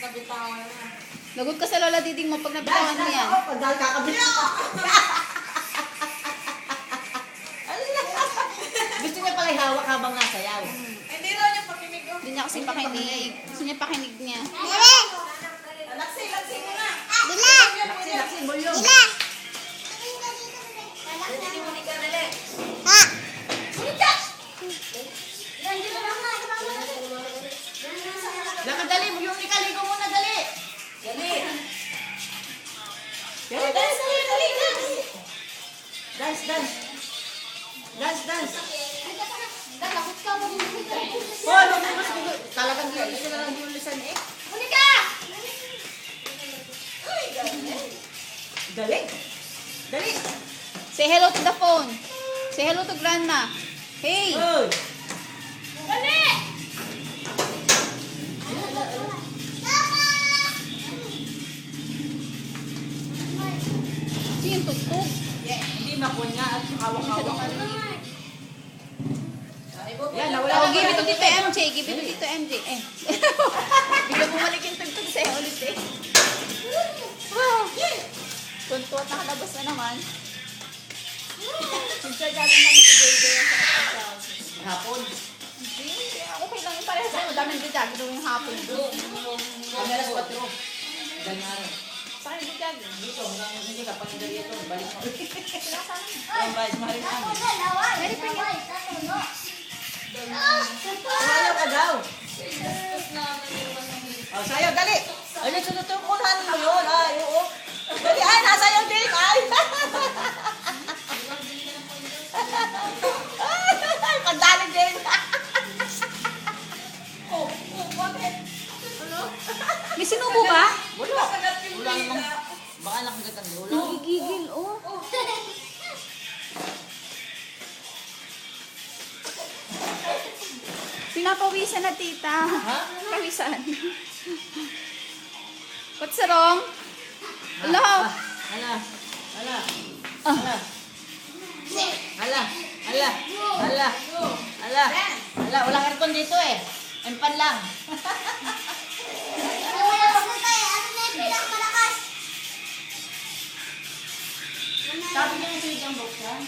nabitawan na. Lagot ka sa Lola Diding mo pag nabitawan mo yan. Dahil kakabitawan. Gusto niya pala ihawak habang nasayaw. Hindi raw niya pakinig. Hindi niya kasi pakinig. Gusto niya pakinig niya. Laksi mo na. Laksi, bulyong. Lakad, dali, bulyong ni Kaligo muna, dali. Dali. Dali. Dance, dance. Dance, dance. Oh, talagang gusto na lang giulisan eh. Dali. Dali. Say hello to the phone. Say hello to grandma. Hey! Oh. Sino yung tugtog? Hindi makunya at hawak-hawak. Yan, nawala Oh, na give it to pala. Tito MJ. Give it to Tito MJ. Eh. Bigla bumalik yung tugtog sa'yo ulit eh. Wow! Tuntua at nakalabas na naman. Sinsa galing kami si David yung sa Hapon. Hindi, okay lang yung pareha sa'yo. Madaming bigla. Ginawa yung hapon doon. Kameras 4. Ganyan. Sa akin bigla. Dito, hindi ka pang dito. Balik mo. Sinasama niya. Ang bayad marin namin. Ready pa niya. Ayaw ka daw. Oh, sayo, dali. Ay, nagsututukunan mo yun. Ay, oo. Dali, ay, nasayaw din. Ay. Ay, pandali din. Bakit? Ano? May sinubo ba? Wala. Wala namang, baka nakagat ang dulo. Nagigigil, oh. Pinapawisan na tita. Ha? Pawisan. What's wrong? Hello? Hala. Hala. Ah. Hala. Hala. Hala. Hala. Hala. Hala. Walang aircon dito eh. Empan lang. Sabi niya yung sinigang buksan.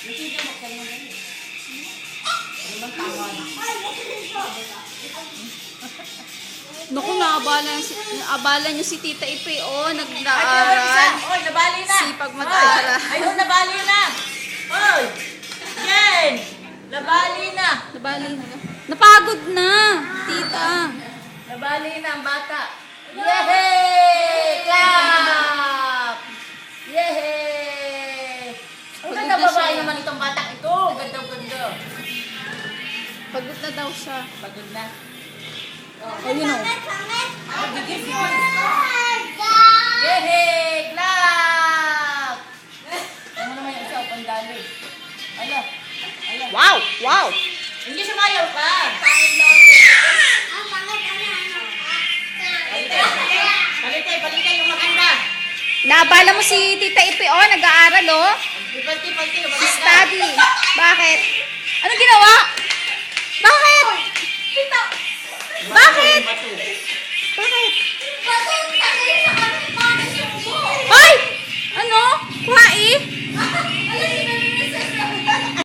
Yung sinigang buksan mo lang. Ano bang tawag? Naku, naabala niyo si Tita Ipe, oh. Ay, Nag-aaral. Oy, nabali na. Sipag mag-aaral. Ay, oh, nabali na. Oy. Jen. Nabali na. Nabali na. Napagod na, tita. Nabali na ang bata. Yehey! Clap! Yehey! Ang Pagod ganda na babae siya. naman itong batang ito. Ganda-ganda. Pagod na daw siya. Pagod na. Oh, you know. Yehey! Clap! Ano naman yung isa? Pandali. Ala. Ala. Wow! Wow! Hindi sumayaw ka. Palitay yung maganda. Naabala mo si Tita Ipe, oh. Nag-aaral, oh. Ipalti, Si study. Bakit?